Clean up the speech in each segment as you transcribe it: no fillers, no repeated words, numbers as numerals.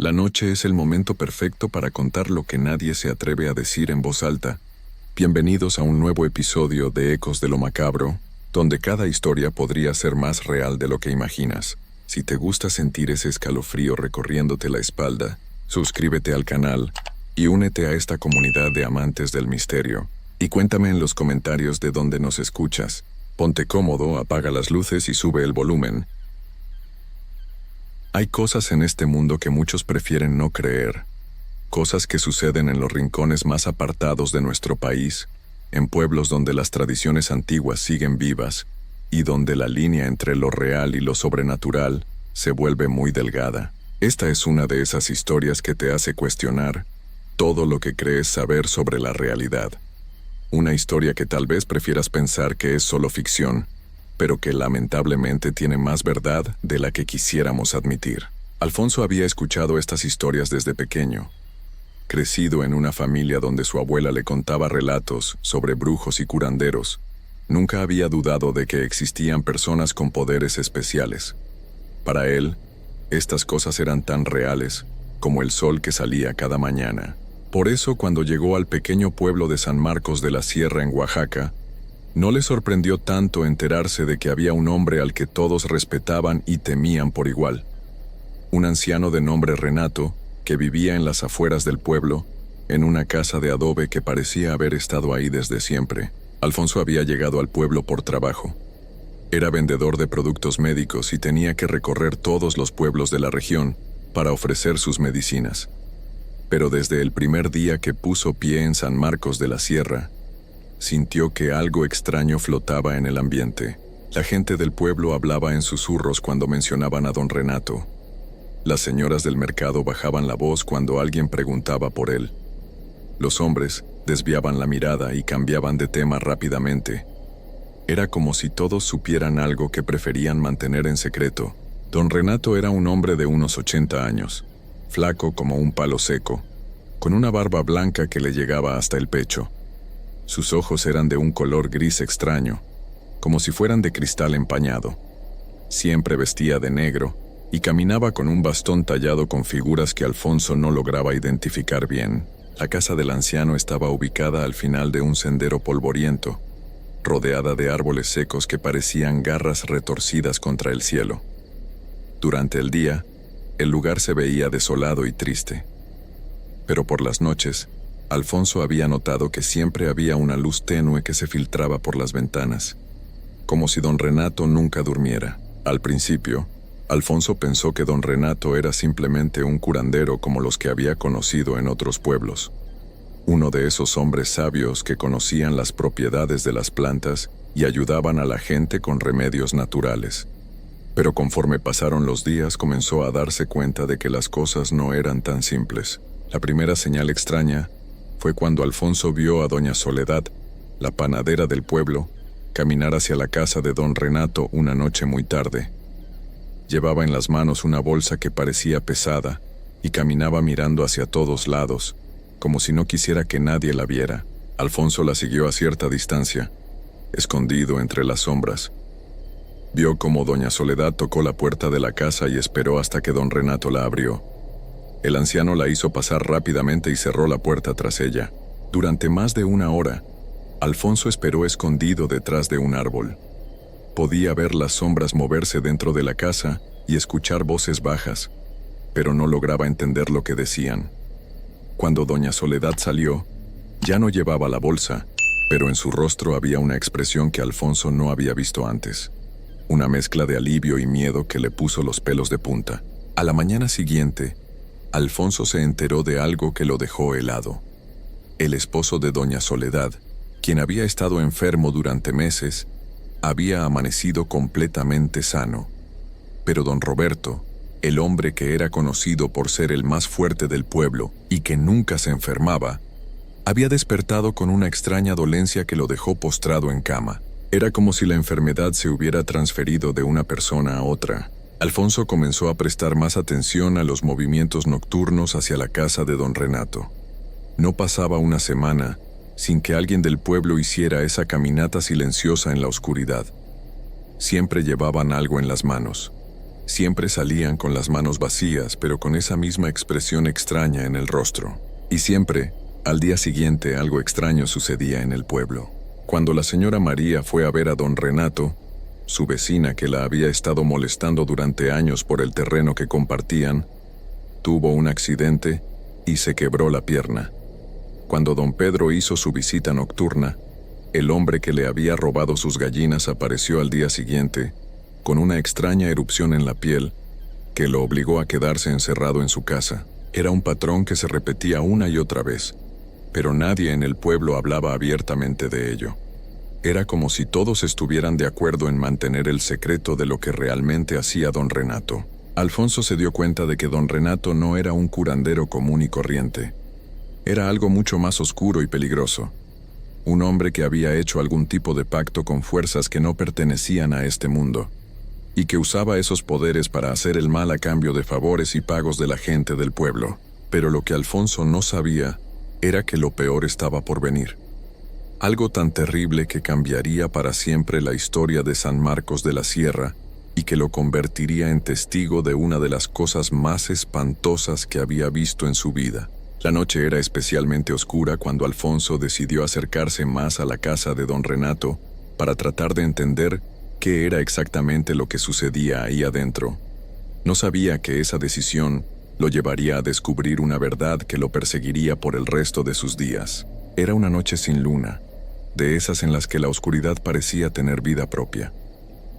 La noche es el momento perfecto para contar lo que nadie se atreve a decir en voz alta. Bienvenidos a un nuevo episodio de Ecos de lo Macabro, donde cada historia podría ser más real de lo que imaginas. Si te gusta sentir ese escalofrío recorriéndote la espalda, suscríbete al canal y únete a esta comunidad de amantes del misterio. Y cuéntame en los comentarios de dónde nos escuchas. Ponte cómodo, apaga las luces y sube el volumen. Hay cosas en este mundo que muchos prefieren no creer. Cosas que suceden en los rincones más apartados de nuestro país, en pueblos donde las tradiciones antiguas siguen vivas, y donde la línea entre lo real y lo sobrenatural se vuelve muy delgada. Esta es una de esas historias que te hace cuestionar todo lo que crees saber sobre la realidad. Una historia que tal vez prefieras pensar que es solo ficción, pero que lamentablemente tiene más verdad de la que quisiéramos admitir. Alfonso había escuchado estas historias desde pequeño. Crecido en una familia donde su abuela le contaba relatos sobre brujos y curanderos, nunca había dudado de que existían personas con poderes especiales. Para él, estas cosas eran tan reales como el sol que salía cada mañana. Por eso, cuando llegó al pequeño pueblo de San Marcos de la Sierra en Oaxaca, no le sorprendió tanto enterarse de que había un hombre al que todos respetaban y temían por igual. Un anciano de nombre Renato, que vivía en las afueras del pueblo, en una casa de adobe que parecía haber estado ahí desde siempre. Alfonso había llegado al pueblo por trabajo. Era vendedor de productos médicos y tenía que recorrer todos los pueblos de la región para ofrecer sus medicinas. Pero desde el primer día que puso pie en San Marcos de la Sierra, sintió que algo extraño flotaba en el ambiente. La gente del pueblo hablaba en susurros cuando mencionaban a don Renato. Las señoras del mercado bajaban la voz cuando alguien preguntaba por él. Los hombres desviaban la mirada y cambiaban de tema rápidamente. Era como si todos supieran algo que preferían mantener en secreto. Don Renato era un hombre de unos 80 años, flaco como un palo seco, con una barba blanca que le llegaba hasta el pecho. Sus ojos eran de un color gris extraño, como si fueran de cristal empañado. Siempre vestía de negro y caminaba con un bastón tallado con figuras que Alfonso no lograba identificar bien. La casa del anciano estaba ubicada al final de un sendero polvoriento, rodeada de árboles secos que parecían garras retorcidas contra el cielo. Durante el día, el lugar se veía desolado y triste. Pero por las noches, Alfonso había notado que siempre había una luz tenue que se filtraba por las ventanas, como si don Renato nunca durmiera. Al principio, Alfonso pensó que don Renato era simplemente un curandero como los que había conocido en otros pueblos. Uno de esos hombres sabios que conocían las propiedades de las plantas y ayudaban a la gente con remedios naturales. Pero conforme pasaron los días comenzó a darse cuenta de que las cosas no eran tan simples. La primera señal extraña fue cuando Alfonso vio a doña Soledad, la panadera del pueblo, caminar hacia la casa de don Renato una noche muy tarde. Llevaba en las manos una bolsa que parecía pesada y caminaba mirando hacia todos lados, como si no quisiera que nadie la viera. Alfonso la siguió a cierta distancia, escondido entre las sombras. Vio cómo doña Soledad tocó la puerta de la casa y esperó hasta que don Renato la abrió. El anciano la hizo pasar rápidamente y cerró la puerta tras ella. Durante más de una hora, Alfonso esperó escondido detrás de un árbol. Podía ver las sombras moverse dentro de la casa y escuchar voces bajas, pero no lograba entender lo que decían. Cuando doña Soledad salió, ya no llevaba la bolsa, pero en su rostro había una expresión que Alfonso no había visto antes. Una mezcla de alivio y miedo que le puso los pelos de punta. A la mañana siguiente, Alfonso se enteró de algo que lo dejó helado. El esposo de doña Soledad, quien había estado enfermo durante meses, había amanecido completamente sano. Pero don Roberto, el hombre que era conocido por ser el más fuerte del pueblo y que nunca se enfermaba, había despertado con una extraña dolencia que lo dejó postrado en cama. Era como si la enfermedad se hubiera transferido de una persona a otra. Alfonso comenzó a prestar más atención a los movimientos nocturnos hacia la casa de don Renato. No pasaba una semana sin que alguien del pueblo hiciera esa caminata silenciosa en la oscuridad. Siempre llevaban algo en las manos. Siempre salían con las manos vacías, pero con esa misma expresión extraña en el rostro. Y siempre, al día siguiente, algo extraño sucedía en el pueblo. Cuando la señora María fue a ver a don Renato, su vecina que la había estado molestando durante años por el terreno que compartían, tuvo un accidente y se quebró la pierna. Cuando don Pedro hizo su visita nocturna, el hombre que le había robado sus gallinas apareció al día siguiente, con una extraña erupción en la piel, que lo obligó a quedarse encerrado en su casa. Era un patrón que se repetía una y otra vez, pero nadie en el pueblo hablaba abiertamente de ello. Era como si todos estuvieran de acuerdo en mantener el secreto de lo que realmente hacía don Renato. Alfonso se dio cuenta de que don Renato no era un curandero común y corriente. Era algo mucho más oscuro y peligroso. Un hombre que había hecho algún tipo de pacto con fuerzas que no pertenecían a este mundo, y que usaba esos poderes para hacer el mal a cambio de favores y pagos de la gente del pueblo. Pero lo que Alfonso no sabía era que lo peor estaba por venir. Algo tan terrible que cambiaría para siempre la historia de San Marcos de la Sierra y que lo convertiría en testigo de una de las cosas más espantosas que había visto en su vida. La noche era especialmente oscura cuando Alfonso decidió acercarse más a la casa de don Renato para tratar de entender qué era exactamente lo que sucedía ahí adentro. No sabía que esa decisión lo llevaría a descubrir una verdad que lo perseguiría por el resto de sus días. Era una noche sin luna, de esas en las que la oscuridad parecía tener vida propia.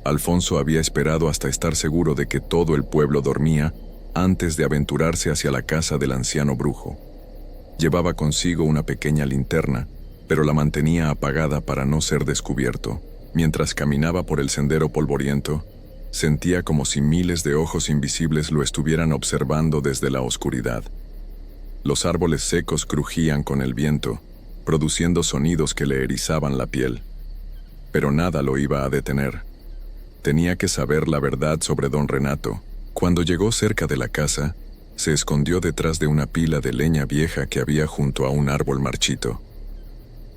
Alfonso había esperado hasta estar seguro de que todo el pueblo dormía antes de aventurarse hacia la casa del anciano brujo. Llevaba consigo una pequeña linterna, pero la mantenía apagada para no ser descubierto. Mientras caminaba por el sendero polvoriento, sentía como si miles de ojos invisibles lo estuvieran observando desde la oscuridad. Los árboles secos crujían con el viento, produciendo sonidos que le erizaban la piel. Pero nada lo iba a detener. Tenía que saber la verdad sobre don Renato. Cuando llegó cerca de la casa, se escondió detrás de una pila de leña vieja que había junto a un árbol marchito.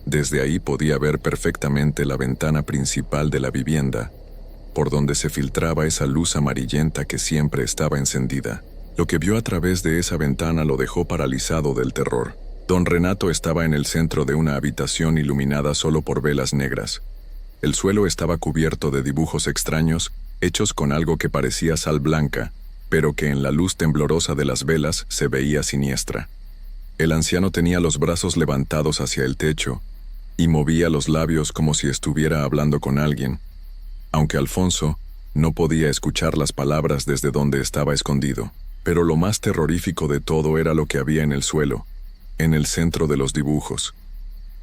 Desde ahí podía ver perfectamente la ventana principal de la vivienda, por donde se filtraba esa luz amarillenta que siempre estaba encendida. Lo que vio a través de esa ventana lo dejó paralizado del terror. Don Renato estaba en el centro de una habitación iluminada solo por velas negras. El suelo estaba cubierto de dibujos extraños, hechos con algo que parecía sal blanca, pero que en la luz temblorosa de las velas se veía siniestra. El anciano tenía los brazos levantados hacia el techo y movía los labios como si estuviera hablando con alguien, aunque Alfonso no podía escuchar las palabras desde donde estaba escondido. Pero lo más terrorífico de todo era lo que había en el suelo, en el centro de los dibujos.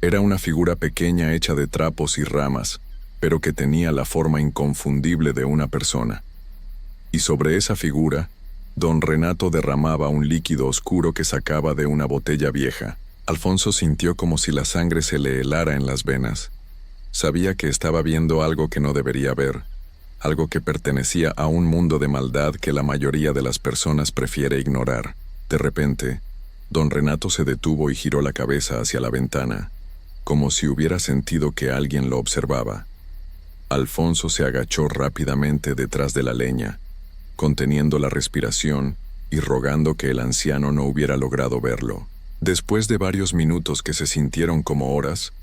Era una figura pequeña hecha de trapos y ramas, pero que tenía la forma inconfundible de una persona. Y sobre esa figura, don Renato derramaba un líquido oscuro que sacaba de una botella vieja. Alfonso sintió como si la sangre se le helara en las venas. Sabía que estaba viendo algo que no debería ver, algo que pertenecía a un mundo de maldad que la mayoría de las personas prefiere ignorar. De repente, don Renato se detuvo y giró la cabeza hacia la ventana, como si hubiera sentido que alguien lo observaba. Alfonso se agachó rápidamente detrás de la leña, conteniendo la respiración y rogando que el anciano no hubiera logrado verlo. Después de varios minutos que se sintieron como horas,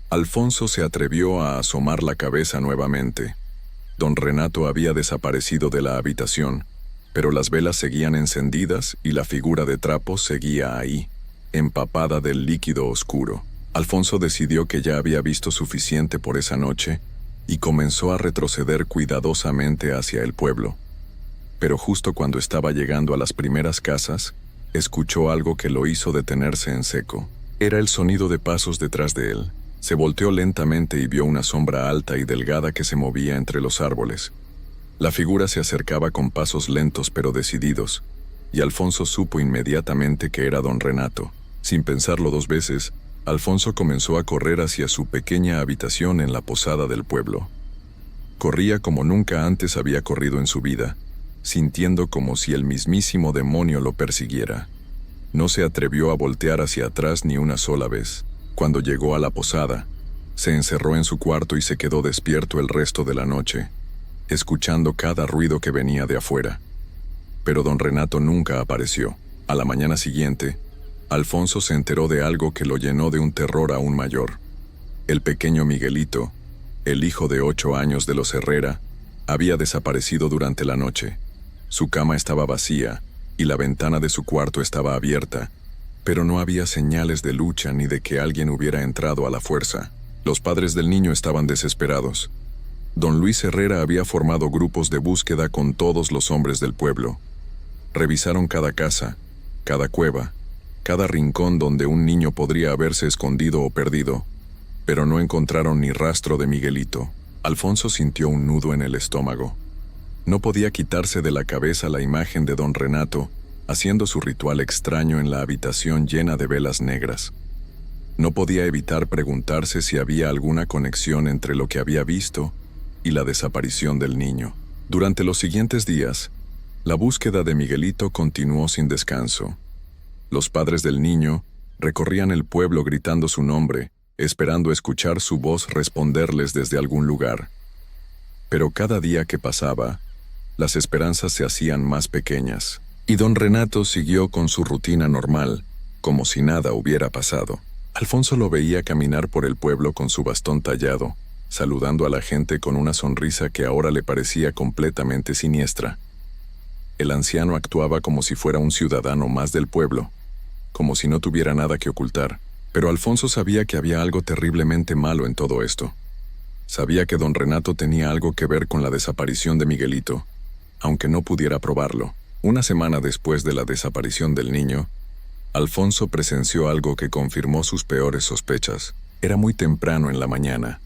Alfonso se atrevió a asomar la cabeza nuevamente. Don Renato había desaparecido de la habitación, pero las velas seguían encendidas y la figura de trapos seguía ahí, empapada del líquido oscuro. Alfonso decidió que ya había visto suficiente por esa noche y comenzó a retroceder cuidadosamente hacia el pueblo. Pero justo cuando estaba llegando a las primeras casas, escuchó algo que lo hizo detenerse en seco. Era el sonido de pasos detrás de él. Se volteó lentamente y vio una sombra alta y delgada que se movía entre los árboles. La figura se acercaba con pasos lentos pero decididos, y Alfonso supo inmediatamente que era don Renato. Sin pensarlo dos veces, Alfonso comenzó a correr hacia su pequeña habitación en la posada del pueblo. Corría como nunca antes había corrido en su vida, sintiendo como si el mismísimo demonio lo persiguiera. No se atrevió a voltear hacia atrás ni una sola vez. Cuando llegó a la posada, se encerró en su cuarto y se quedó despierto el resto de la noche, escuchando cada ruido que venía de afuera. Pero don Renato nunca apareció. A la mañana siguiente, Alfonso se enteró de algo que lo llenó de un terror aún mayor. El pequeño Miguelito, el hijo de 8 años de los Herrera, había desaparecido durante la noche. Su cama estaba vacía y la ventana de su cuarto estaba abierta, pero no había señales de lucha ni de que alguien hubiera entrado a la fuerza. Los padres del niño estaban desesperados. Don Luis Herrera había formado grupos de búsqueda con todos los hombres del pueblo. Revisaron cada casa, cada cueva, cada rincón donde un niño podría haberse escondido o perdido, pero no encontraron ni rastro de Miguelito. Alfonso sintió un nudo en el estómago. No podía quitarse de la cabeza la imagen de don Renato haciendo su ritual extraño en la habitación llena de velas negras. No podía evitar preguntarse si había alguna conexión entre lo que había visto y la desaparición del niño. Durante los siguientes días, la búsqueda de Miguelito continuó sin descanso. Los padres del niño recorrían el pueblo gritando su nombre, esperando escuchar su voz responderles desde algún lugar. Pero cada día que pasaba, las esperanzas se hacían más pequeñas, y don Renato siguió con su rutina normal, como si nada hubiera pasado. Alfonso lo veía caminar por el pueblo con su bastón tallado, saludando a la gente con una sonrisa que ahora le parecía completamente siniestra. El anciano actuaba como si fuera un ciudadano más del pueblo, como si no tuviera nada que ocultar, pero Alfonso sabía que había algo terriblemente malo en todo esto. Sabía que don Renato tenía algo que ver con la desaparición de Miguelito, aunque no pudiera probarlo. Una semana después de la desaparición del niño, Alfonso presenció algo que confirmó sus peores sospechas. Era muy temprano en la mañana,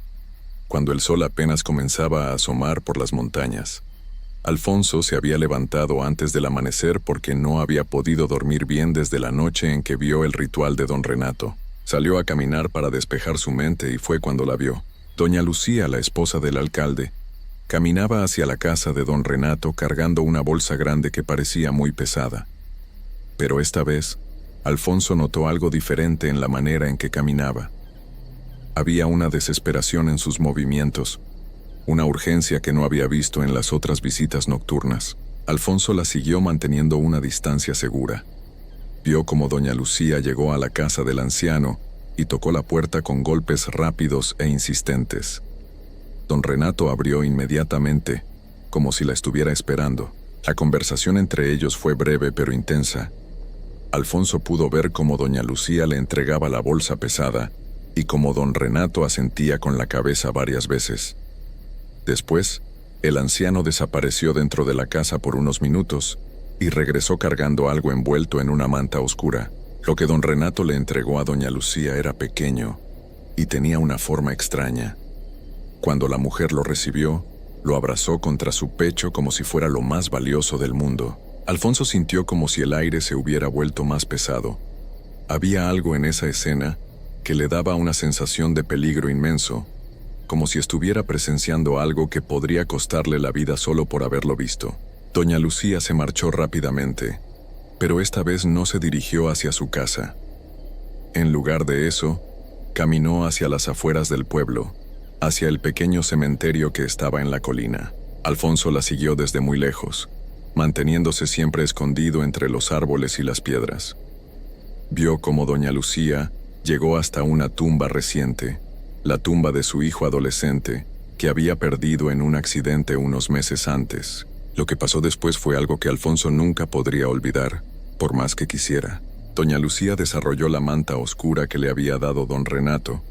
cuando el sol apenas comenzaba a asomar por las montañas. Alfonso se había levantado antes del amanecer porque no había podido dormir bien desde la noche en que vio el ritual de don Renato. Salió a caminar para despejar su mente y fue cuando la vio. Doña Lucía, la esposa del alcalde, caminaba hacia la casa de don Renato cargando una bolsa grande que parecía muy pesada. Pero esta vez, Alfonso notó algo diferente en la manera en que caminaba. Había una desesperación en sus movimientos, una urgencia que no había visto en las otras visitas nocturnas. Alfonso la siguió manteniendo una distancia segura. Vio como doña Lucía llegó a la casa del anciano y tocó la puerta con golpes rápidos e insistentes. Don Renato abrió inmediatamente, como si la estuviera esperando. La conversación entre ellos fue breve pero intensa. Alfonso pudo ver cómo doña Lucía le entregaba la bolsa pesada y cómo don Renato asentía con la cabeza varias veces. Después, el anciano desapareció dentro de la casa por unos minutos y regresó cargando algo envuelto en una manta oscura. Lo que don Renato le entregó a doña Lucía era pequeño y tenía una forma extraña. Cuando la mujer lo recibió, lo abrazó contra su pecho como si fuera lo más valioso del mundo. Alfonso sintió como si el aire se hubiera vuelto más pesado. Había algo en esa escena que le daba una sensación de peligro inmenso, como si estuviera presenciando algo que podría costarle la vida solo por haberlo visto. Doña Lucía se marchó rápidamente, pero esta vez no se dirigió hacia su casa. En lugar de eso, caminó hacia las afueras del pueblo, hacia el pequeño cementerio que estaba en la colina. Alfonso la siguió desde muy lejos, manteniéndose siempre escondido entre los árboles y las piedras. Vio cómo doña Lucía llegó hasta una tumba reciente, la tumba de su hijo adolescente, que había perdido en un accidente unos meses antes. Lo que pasó después fue algo que Alfonso nunca podría olvidar, por más que quisiera. Doña Lucía desarrolló la manta oscura que le había dado don Renato,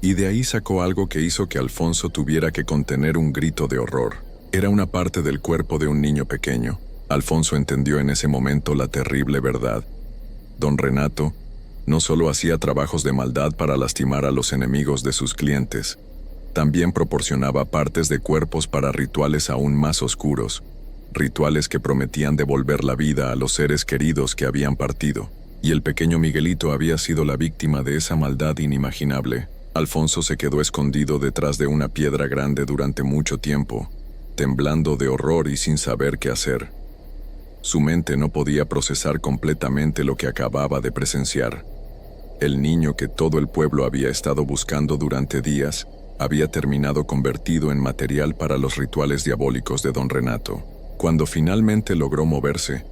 y de ahí sacó algo que hizo que Alfonso tuviera que contener un grito de horror. Era una parte del cuerpo de un niño pequeño. Alfonso entendió en ese momento la terrible verdad. Don Renato no solo hacía trabajos de maldad para lastimar a los enemigos de sus clientes, también proporcionaba partes de cuerpos para rituales aún más oscuros, rituales que prometían devolver la vida a los seres queridos que habían partido. Y el pequeño Miguelito había sido la víctima de esa maldad inimaginable. Alfonso se quedó escondido detrás de una piedra grande durante mucho tiempo, temblando de horror y sin saber qué hacer. Su mente no podía procesar completamente lo que acababa de presenciar. El niño que todo el pueblo había estado buscando durante días había terminado convertido en material para los rituales diabólicos de don Renato. Cuando finalmente logró moverse,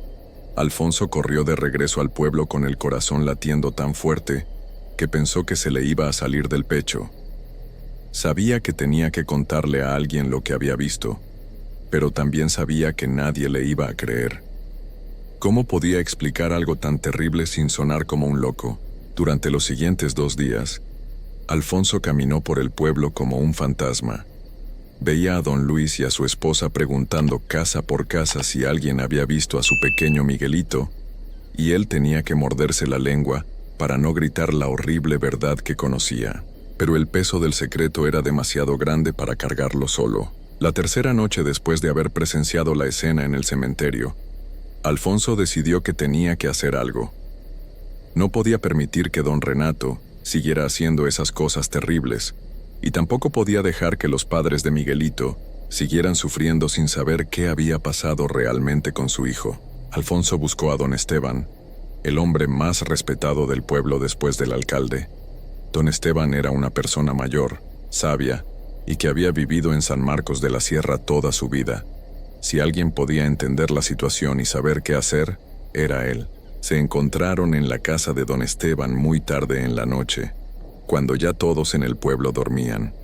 Alfonso corrió de regreso al pueblo con el corazón latiendo tan fuerte que pensó que se le iba a salir del pecho. Sabía que tenía que contarle a alguien lo que había visto, pero también sabía que nadie le iba a creer. ¿Cómo podía explicar algo tan terrible sin sonar como un loco? Durante los siguientes 2 días, Alfonso caminó por el pueblo como un fantasma. Veía a don Luis y a su esposa preguntando casa por casa si alguien había visto a su pequeño Miguelito, y él tenía que morderse la lengua para no gritar la horrible verdad que conocía. Pero el peso del secreto era demasiado grande para cargarlo solo. La tercera noche después de haber presenciado la escena en el cementerio, Alfonso decidió que tenía que hacer algo. No podía permitir que don Renato siguiera haciendo esas cosas terribles, y tampoco podía dejar que los padres de Miguelito siguieran sufriendo sin saber qué había pasado realmente con su hijo. Alfonso buscó a don Esteban, el hombre más respetado del pueblo después del alcalde. Don Esteban era una persona mayor, sabia, y que había vivido en San Marcos de la Sierra toda su vida. Si alguien podía entender la situación y saber qué hacer, era él. Se encontraron en la casa de don Esteban muy tarde en la noche, cuando ya todos en el pueblo dormían.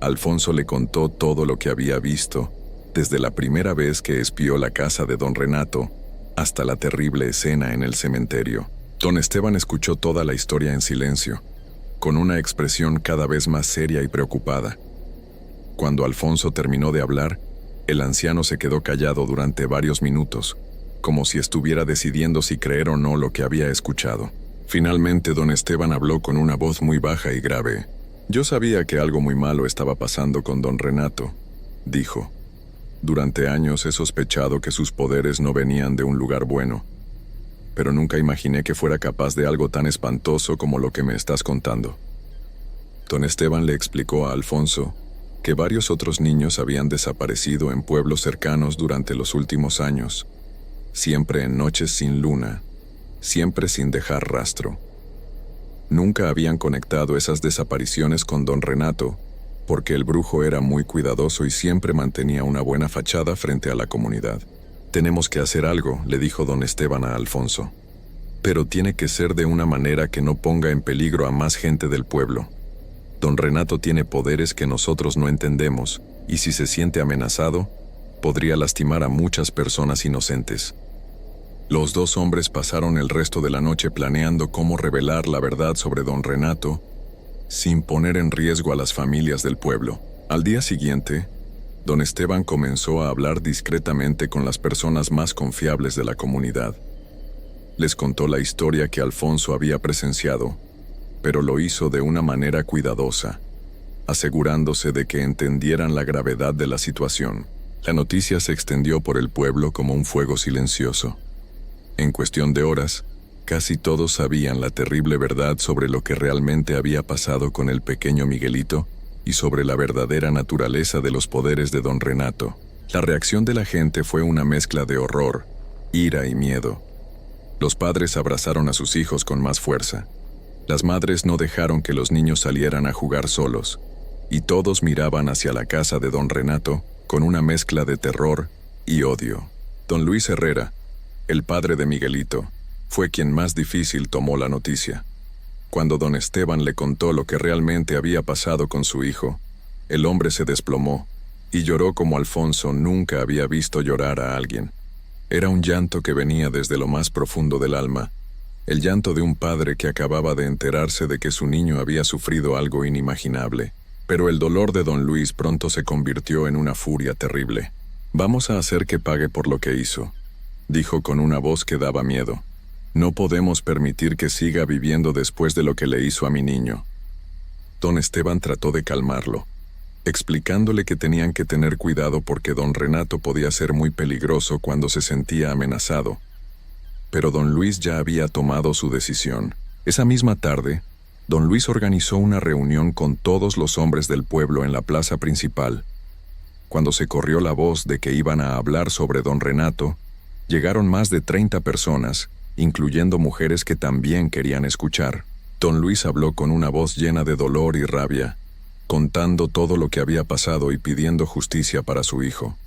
Alfonso le contó todo lo que había visto, desde la primera vez que espió la casa de don Renato, hasta la terrible escena en el cementerio. Don Esteban escuchó toda la historia en silencio, con una expresión cada vez más seria y preocupada. Cuando Alfonso terminó de hablar, el anciano se quedó callado durante varios minutos, como si estuviera decidiendo si creer o no lo que había escuchado. Finalmente, don Esteban habló con una voz muy baja y grave. «Yo sabía que algo muy malo estaba pasando con don Renato», dijo. «Durante años he sospechado que sus poderes no venían de un lugar bueno, pero nunca imaginé que fuera capaz de algo tan espantoso como lo que me estás contando». Don Esteban le explicó a Alfonso que varios otros niños habían desaparecido en pueblos cercanos durante los últimos años, siempre en noches sin luna, siempre sin dejar rastro. Nunca habían conectado esas desapariciones con don Renato, porque el brujo era muy cuidadoso y siempre mantenía una buena fachada frente a la comunidad. «Tenemos que hacer algo», le dijo don Esteban a Alfonso. «Pero tiene que ser de una manera que no ponga en peligro a más gente del pueblo. Don Renato tiene poderes que nosotros no entendemos, y si se siente amenazado, podría lastimar a muchas personas inocentes». Los 2 hombres pasaron el resto de la noche planeando cómo revelar la verdad sobre don Renato, sin poner en riesgo a las familias del pueblo. Al día siguiente, don Esteban comenzó a hablar discretamente con las personas más confiables de la comunidad. Les contó la historia que Alfonso había presenciado, pero lo hizo de una manera cuidadosa, asegurándose de que entendieran la gravedad de la situación. La noticia se extendió por el pueblo como un fuego silencioso. En cuestión de horas, casi todos sabían la terrible verdad sobre lo que realmente había pasado con el pequeño Miguelito y sobre la verdadera naturaleza de los poderes de don Renato. La reacción de la gente fue una mezcla de horror, ira y miedo. Los padres abrazaron a sus hijos con más fuerza. Las madres no dejaron que los niños salieran a jugar solos, y todos miraban hacia la casa de don Renato con una mezcla de terror y odio. Don Luis Herrera, el padre de Miguelito, fue quien más difícil tomó la noticia. Cuando don Esteban le contó lo que realmente había pasado con su hijo, el hombre se desplomó y lloró como Alfonso nunca había visto llorar a alguien. Era un llanto que venía desde lo más profundo del alma, el llanto de un padre que acababa de enterarse de que su niño había sufrido algo inimaginable. Pero el dolor de don Luis pronto se convirtió en una furia terrible. «Vamos a hacer que pague por lo que hizo», dijo con una voz que daba miedo. «No podemos permitir que siga viviendo después de lo que le hizo a mi niño». Don Esteban trató de calmarlo, explicándole que tenían que tener cuidado porque don Renato podía ser muy peligroso cuando se sentía amenazado. Pero don Luis ya había tomado su decisión. Esa misma tarde, don Luis organizó una reunión con todos los hombres del pueblo en la plaza principal. Cuando se corrió la voz de que iban a hablar sobre don Renato, llegaron más de 30 personas, incluyendo mujeres que también querían escuchar. Don Luis habló con una voz llena de dolor y rabia, contando todo lo que había pasado y pidiendo justicia para su hijo.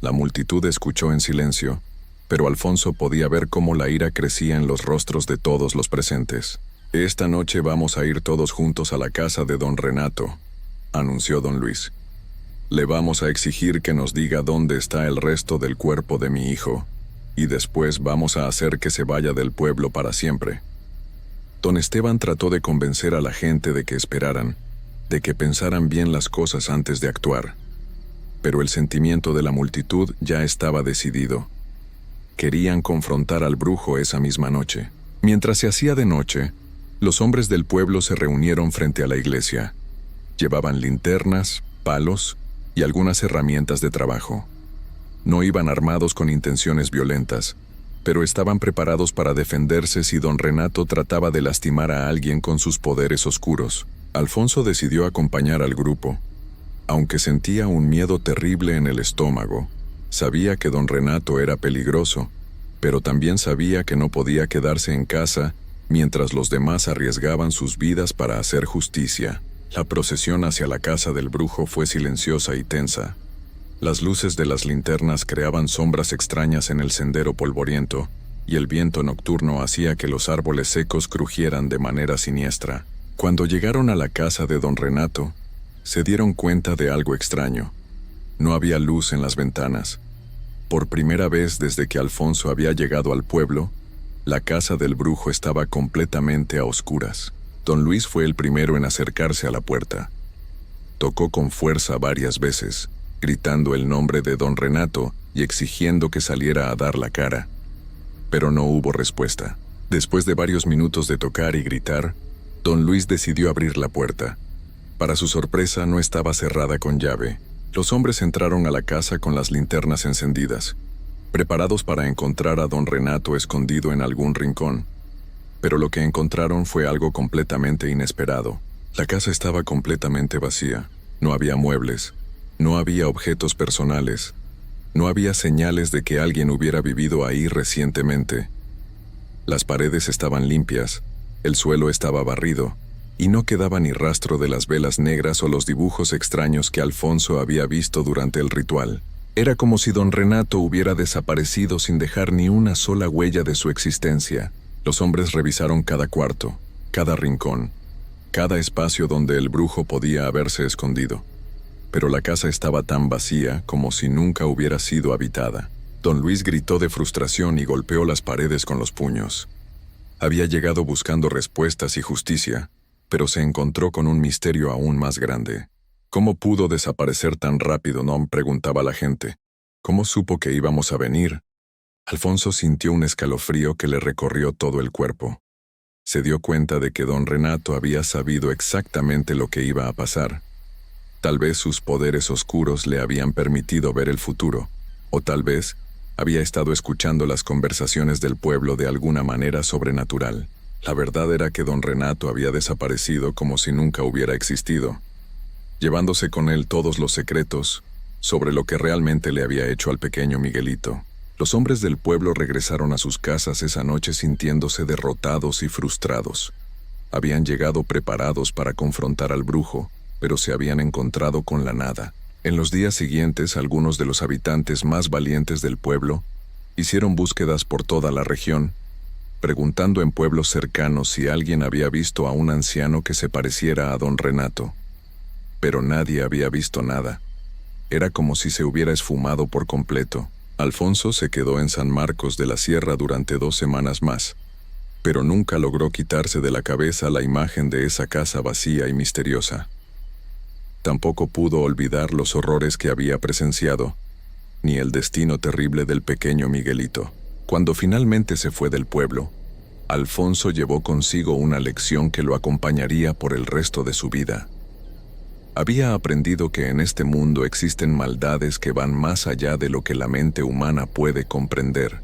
La multitud escuchó en silencio, pero Alfonso podía ver cómo la ira crecía en los rostros de todos los presentes. «Esta noche vamos a ir todos juntos a la casa de don Renato», anunció don Luis. «Le vamos a exigir que nos diga dónde está el resto del cuerpo de mi hijo, y después vamos a hacer que se vaya del pueblo para siempre». Don Esteban trató de convencer a la gente de que esperaran, de que pensaran bien las cosas antes de actuar. Pero el sentimiento de la multitud ya estaba decidido. Querían confrontar al brujo esa misma noche. Mientras se hacía de noche, los hombres del pueblo se reunieron frente a la iglesia. Llevaban linternas, palos y algunas herramientas de trabajo. No iban armados con intenciones violentas, pero estaban preparados para defenderse si don Renato trataba de lastimar a alguien con sus poderes oscuros. Alfonso decidió acompañar al grupo. Aunque sentía un miedo terrible en el estómago, sabía que don Renato era peligroso, pero también sabía que no podía quedarse en casa mientras los demás arriesgaban sus vidas para hacer justicia. La procesión hacia la casa del brujo fue silenciosa y tensa. Las luces de las linternas creaban sombras extrañas en el sendero polvoriento, y el viento nocturno hacía que los árboles secos crujieran de manera siniestra. Cuando llegaron a la casa de don Renato, se dieron cuenta de algo extraño. No había luz en las ventanas. Por primera vez desde que Alfonso había llegado al pueblo, la casa del brujo estaba completamente a oscuras. Don Luis fue el primero en acercarse a la puerta. Tocó con fuerza varias veces, gritando el nombre de don Renato y exigiendo que saliera a dar la cara. Pero no hubo respuesta. Después de varios minutos de tocar y gritar, don Luis decidió abrir la puerta. Para su sorpresa, no estaba cerrada con llave. Los hombres entraron a la casa con las linternas encendidas, preparados para encontrar a don Renato escondido en algún rincón. Pero lo que encontraron fue algo completamente inesperado. La casa estaba completamente vacía. No había muebles. No había objetos personales. No había señales de que alguien hubiera vivido ahí recientemente. Las paredes estaban limpias, el suelo estaba barrido, y no quedaba ni rastro de las velas negras o los dibujos extraños que Alfonso había visto durante el ritual. Era como si don Renato hubiera desaparecido sin dejar ni una sola huella de su existencia. Los hombres revisaron cada cuarto, cada rincón, cada espacio donde el brujo podía haberse escondido. Pero la casa estaba tan vacía como si nunca hubiera sido habitada. Don Luis gritó de frustración y golpeó las paredes con los puños. Había llegado buscando respuestas y justicia, pero se encontró con un misterio aún más grande. ¿Cómo pudo desaparecer tan rápido? No preguntaba la gente. ¿Cómo supo que íbamos a venir? Alfonso sintió un escalofrío que le recorrió todo el cuerpo. Se dio cuenta de que don Renato había sabido exactamente lo que iba a pasar. Tal vez sus poderes oscuros le habían permitido ver el futuro, o tal vez había estado escuchando las conversaciones del pueblo de alguna manera sobrenatural. La verdad era que don Renato había desaparecido como si nunca hubiera existido, llevándose con él todos los secretos sobre lo que realmente le había hecho al pequeño Miguelito. Los hombres del pueblo regresaron a sus casas esa noche sintiéndose derrotados y frustrados. Habían llegado preparados para confrontar al brujo, pero se habían encontrado con la nada. En los días siguientes, algunos de los habitantes más valientes del pueblo hicieron búsquedas por toda la región, preguntando en pueblos cercanos si alguien había visto a un anciano que se pareciera a don Renato. Pero nadie había visto nada. Era como si se hubiera esfumado por completo. Alfonso se quedó en San Marcos de la Sierra durante 2 semanas más, pero nunca logró quitarse de la cabeza la imagen de esa casa vacía y misteriosa. Tampoco pudo olvidar los horrores que había presenciado, ni el destino terrible del pequeño Miguelito. Cuando finalmente se fue del pueblo, Alfonso llevó consigo una lección que lo acompañaría por el resto de su vida. Había aprendido que en este mundo existen maldades que van más allá de lo que la mente humana puede comprender.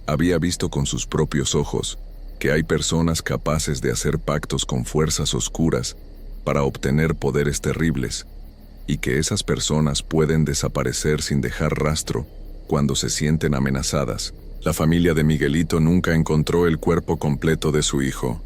Había visto con sus propios ojos que hay personas capaces de hacer pactos con fuerzas oscuras para obtener poderes terribles, y que esas personas pueden desaparecer sin dejar rastro cuando se sienten amenazadas. La familia de Miguelito nunca encontró el cuerpo completo de su hijo.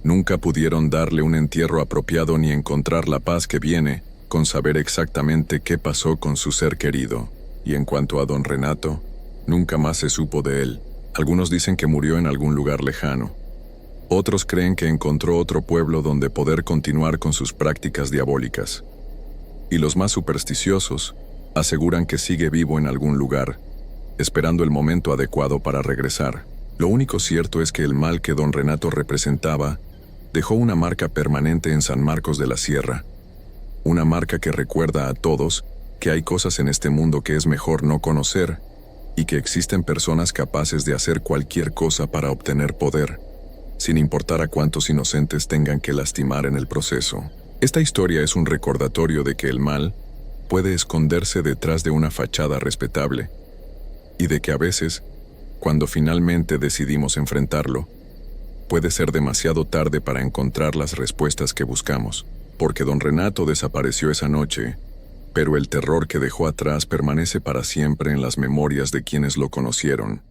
Nunca pudieron darle un entierro apropiado ni encontrar la paz que viene con saber exactamente qué pasó con su ser querido. Y en cuanto a don Renato, nunca más se supo de él. Algunos dicen que murió en algún lugar lejano. Otros creen que encontró otro pueblo donde poder continuar con sus prácticas diabólicas. Y los más supersticiosos aseguran que sigue vivo en algún lugar, esperando el momento adecuado para regresar. Lo único cierto es que el mal que don Renato representaba dejó una marca permanente en San Marcos de la Sierra. Una marca que recuerda a todos que hay cosas en este mundo que es mejor no conocer y que existen personas capaces de hacer cualquier cosa para obtener poder, sin importar a cuántos inocentes tengan que lastimar en el proceso. Esta historia es un recordatorio de que el mal puede esconderse detrás de una fachada respetable y de que a veces, cuando finalmente decidimos enfrentarlo, puede ser demasiado tarde para encontrar las respuestas que buscamos. Porque don Renato desapareció esa noche, pero el terror que dejó atrás permanece para siempre en las memorias de quienes lo conocieron.